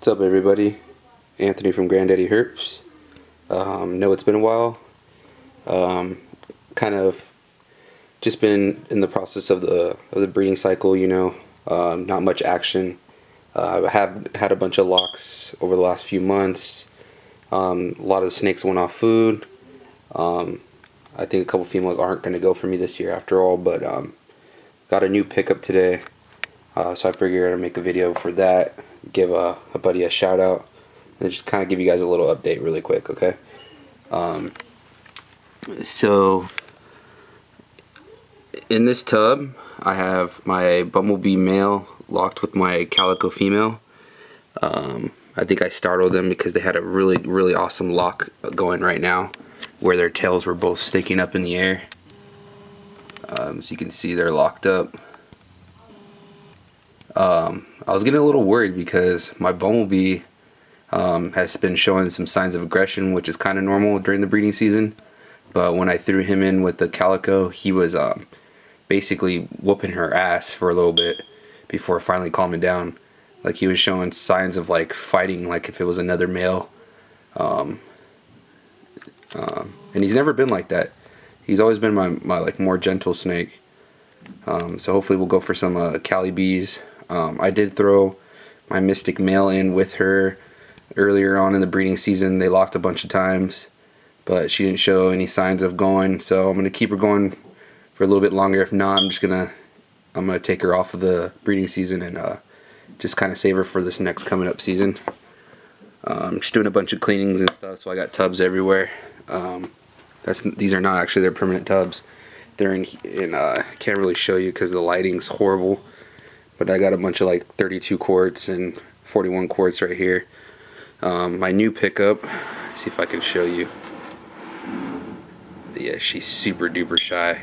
What's up, everybody? Anthony from granddaddyHerps. Know it's been a while. Kind of just been in the process of the breeding cycle, you know. Not much action. I have had a bunch of locks over the last few months. A lot of the snakes went off food. I think a couple females aren't going to go for me this year after all, but got a new pickup today. So I figured I'd make a video for that, give a buddy a shout out, and just kind of give you guys a little update really quick, okay? So in this tub, I have my bumblebee male locked with my calico female. I think I startled them because they had a really awesome lock going right now, where their tails were both sticking up in the air. As you can see, they're locked up. I was getting a little worried because my bumblebee has been showing some signs of aggression, which is kind of normal during the breeding season. But when I threw him in with the calico, he was basically whooping her ass for a little bit before finally calming down. Like, he was showing signs of like fighting, like if it was another male. And he's never been like that. He's always been my like more gentle snake. So hopefully we'll go for some Cali bees. I did throw my mystic male in with her earlier on in the breeding season. They locked a bunch of times, but she didn't show any signs of going, so I'm gonna keep her going for a little bit longer. If not, I'm gonna take her off of the breeding season and just kind of save her for this next coming up season. Just doing a bunch of cleanings and stuff, so I got tubs everywhere. These are not actually their permanent tubs. They're in can't really show you because the lighting's horrible, but I got a bunch of like 32 quarts and 41 quarts right here. My new pickup, let's see if I can show you. Yeah, she's super duper shy.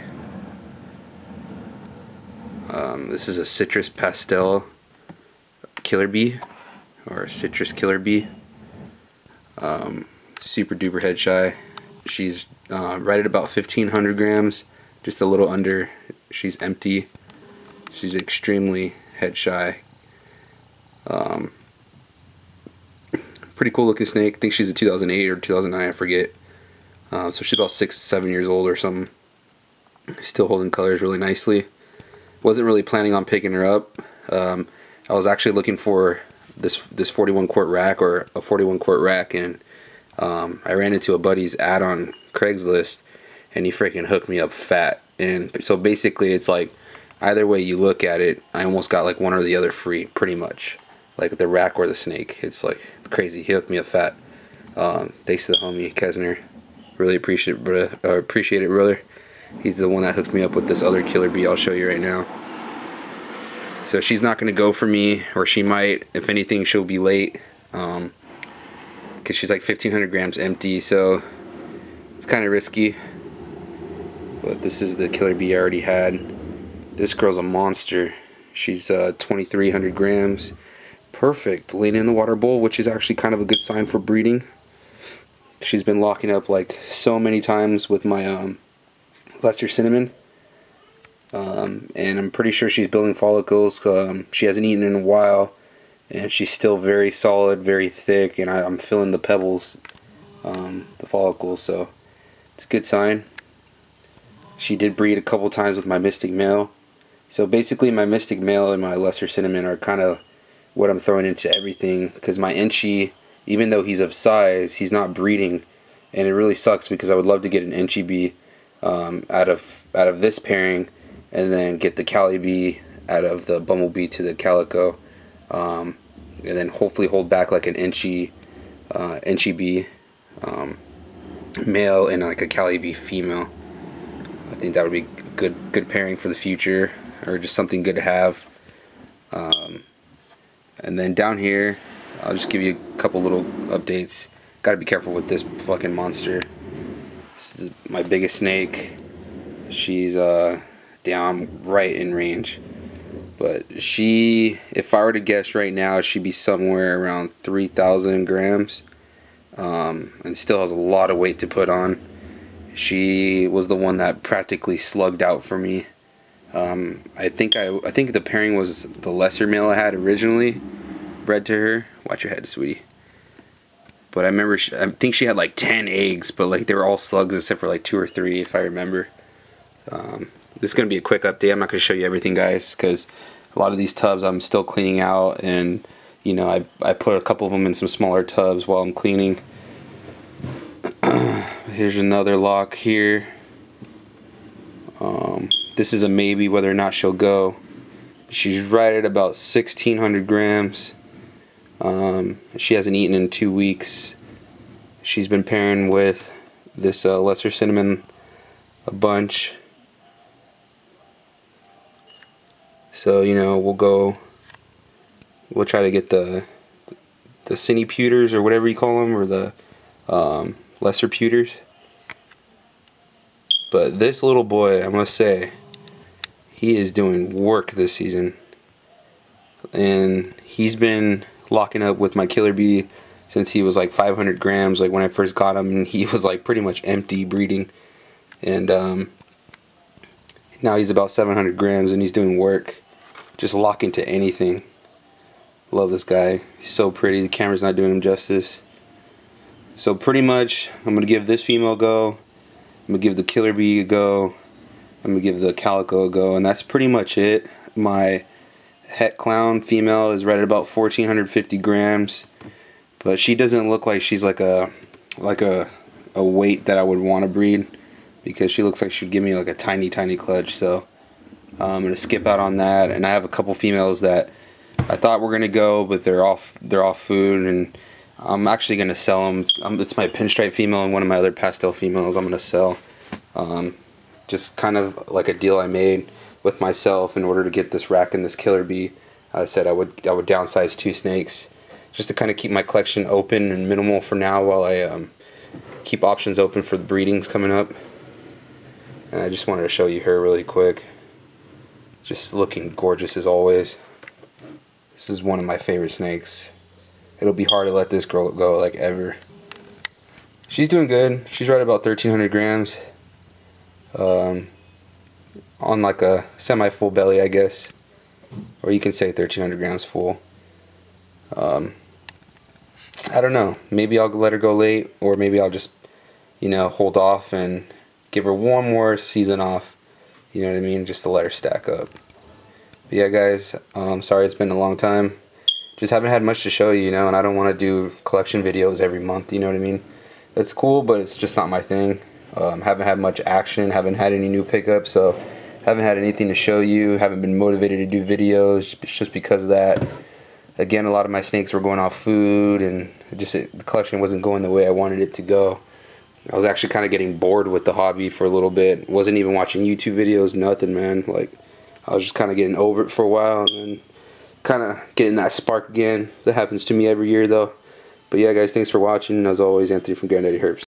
This is a citrus pastel killer bee, or citrus killer bee. Super duper head shy. She's right at about 1,500 grams, just a little under. She's empty. She's extremely head shy. Pretty cool looking snake. I think she's a 2008 or 2009, I forget. So she's about 6-7 years old or something. Still holding colors really nicely. Wasn't really planning on picking her up. I was actually looking for this 41 quart rack, or a 41 quart rack, and I ran into a buddy's ad on Craigslist, and he freaking hooked me up fat. And so basically it's like, either way you look at it, I almost got like one or the other free, pretty much. Like the rack or the snake. It's like crazy. He hooked me up fat. Thanks to the homie Kesner. Really appreciate it, brother. He's the one that hooked me up with this other killer bee I'll show you right now. So she's not going to go for me, or she might. If anything, she'll be late. Because she's like 1,500 grams empty, so it's kind of risky. But this is the killer bee I already had. This girl's a monster. She's 2,300 grams. Perfect. Laying in the water bowl, which is actually kind of a good sign for breeding. She's been locking up like so many times with my lesser cinnamon. And I'm pretty sure she's building follicles. She hasn't eaten in a while, and she's still very solid, very thick, and I'm feeling the pebbles, the follicles, so it's a good sign. She did breed a couple times with my mystic male. So basically my mystic male and my lesser cinnamon are kind of what I'm throwing into everything, because my Enchi, even though he's of size, he's not breeding, and it really sucks because I would love to get an Enchi bee out of this pairing, and then get the Cali bee out of the bumblebee to the calico, and then hopefully hold back like an Enchi bee male and like a Cali bee female. I think that would be good pairing for the future, or just something good to have. And then down here, I'll just give you a couple little updates. Gotta be careful with this fucking monster. This is my biggest snake. She's down right in range. But she, if I were to guess right now, she'd be somewhere around 3,000 grams. And still has a lot of weight to put on. She was the one that practically slugged out for me. I think the pairing was the lesser male I had originally, bred to her. Watch your head, sweetie. But I remember, I think she had like 10 eggs, but like they were all slugs except for like 2 or 3, if I remember. This is going to be a quick update. I'm not going to show you everything, guys, because a lot of these tubs I'm still cleaning out, and you know, I put a couple of them in some smaller tubs while I'm cleaning. Here's another lock here. This is a maybe whether or not she'll go. She's right at about 1,600 grams. She hasn't eaten in 2 weeks. She's been pairing with this lesser cinnamon a bunch. So, you know, we'll try to get the cine pewters, or whatever you call them, or the lesser pewters. But this little boy, I must say, he is doing work this season. And he's been locking up with my killer bee since he was like 500 grams. Like when I first got him, he was like pretty much empty breeding. And now he's about 700 grams and he's doing work. Just locking to anything. Love this guy. He's so pretty. The camera's not doing him justice. So pretty much, I'm going to give this female a go. I'm going to give the killer bee a go. I'm going to give the calico a go. And that's pretty much it. My het clown female is right at about 1,450 grams. But she doesn't look like she's like a weight that I would want to breed, because she looks like she'd give me like a tiny clutch. So I'm going to skip out on that. And I have a couple females that I thought were going to go, but they're off food, and I'm actually going to sell them. It's my pinstripe female and one of my other pastel females I'm going to sell. Just kind of like a deal I made with myself in order to get this rack and this killer bee. I said I would downsize 2 snakes just to kind of keep my collection open and minimal for now, while I keep options open for the breedings coming up. And I just wanted to show you her really quick. Just looking gorgeous as always. This is one of my favorite snakes. It'll be hard to let this girl go, like, ever. She's doing good. She's right about 1,300 grams. On like a semi-full belly, I guess. Or you can say 1,300 grams full. I don't know. Maybe I'll let her go late, or maybe I'll just, you know, hold off and give her one more season off. You know what I mean? Just to let her stack up. But yeah, guys, sorry it's been a long time. Just haven't had much to show you, you know, and I don't want to do collection videos every month, you know what I mean? That's cool, but it's just not my thing. Haven't had much action, haven't had any new pickups, so haven't had anything to show you, haven't been motivated to do videos just because of that. Again, a lot of my snakes were going off food, and the collection wasn't going the way I wanted it to go. I was actually kind of getting bored with the hobby for a little bit. Wasn't even watching YouTube videos, nothing, man. Like, I was just kind of getting over it for a while, and then kind of getting that spark again. That happens to me every year, though. But yeah, guys, thanks for watching. As always, Anthony from GranddaddyHerps.